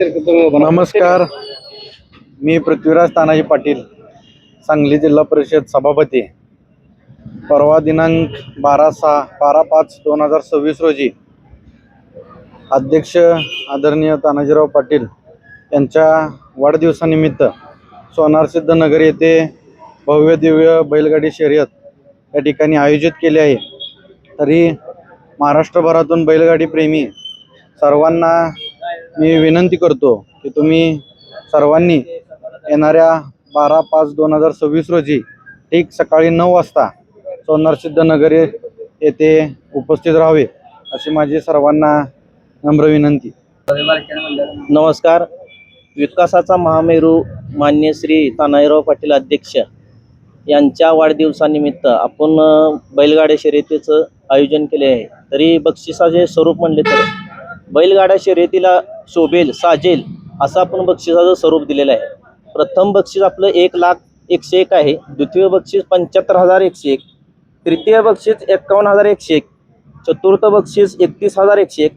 नमस्कार, मी पृथ्वीराज तानाजी पाटील, सांगली जिल्हा परिषद सभापती. परवा दिनांक 12/5/2026 रोजी अध्यक्ष आदरणीय तानाजीराव पाटील यांच्या वाढदिवसानिमित्त सोनारसिद्ध नगर येथे भव्य दिव्य बैलगाडी शर्यत या ठिकाणी आयोजित केली आहे. तरी महाराष्ट्रभरातून बैलगाडी प्रेमी सर्वांना मी विनंती करतो की तुम्ही सर्वांनी येणाऱ्या 12/5/2026 रोजी ठीक सकाळी 9 वाजता सोनारसिद्ध नगर येथे उपस्थित राहावे अशी माझी सर्वांना नम्र विनंती. नमस्कार. विकासाचा महामेरू मान्य श्री तानाजीराव पाटील अध्यक्ष यांच्या वाढदिवसानिमित्त आपण बैलगाड्या शर्यतीचं आयोजन केले आहे. तरी बक्षिसाचे स्वरूप म्हणले तर बैलगाड्या शर्यतीला शोभेल साजेल असं आपण बक्षिसाचं स्वरूप दिलेलं आहे. प्रथम बक्षीस आपलं 1,01,001 आहे. द्वितीय बक्षीस 75,101, तृतीय बक्षीस 51,101, चतुर्थ बक्षीस 31,101,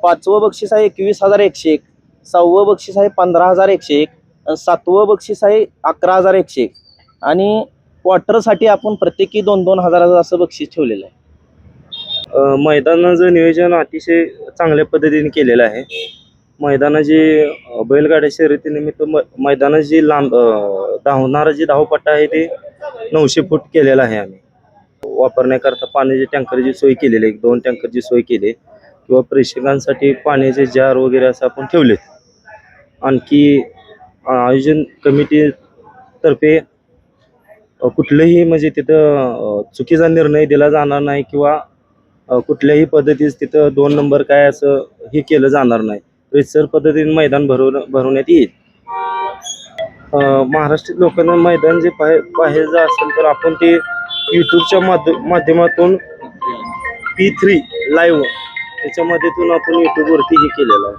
पाचवं बक्षीस आहे 21,101, सहावं बक्षीस आहे 15,101 आणि सातवं बक्षीस आहे 11,101 आणि क्वार्टरसाठी आपण प्रत्येकी 2-2 हजाराचं असं बक्षीस ठेवलेलं आहे. मैदानाचं नियोजन अतिशय चांगल्या पद्धतीने केलेलं आहे. मैदानाची बैलगाड्या शर्यतीनिमित्त मैदानाची जी लांब धावणारा जी धावपट्टा आहे ते 900 फूट केलेला आहे. आम्ही वापरण्याकरता पाण्याची टँकरची सोय केलेली आहे. 2 टँकरची सोय केली किंवा प्रेक्षकांसाठी पाण्याचे जार वगैरे असं आपण ठेवले. आणखी आयोजन कमिटीतर्फे कुठलंही म्हणजे तिथं चुकीचा निर्णय दिला जाणार नाही किंवा कुठल्याही पद्धतीस तिथं 2 नंबर काय असं हे केलं जाणार नाही. रितसर पद्धतीने मैदान भरवण्यात येईल. महाराष्ट्रीय लोकांना मैदान जे पाहायचं असेल तर आपण ते यूट्यूबच्या माध्यमातून P3 लाईव्ह त्याच्या माध्यमातून आपण यूट्यूबवरती हे केलेलं आहे.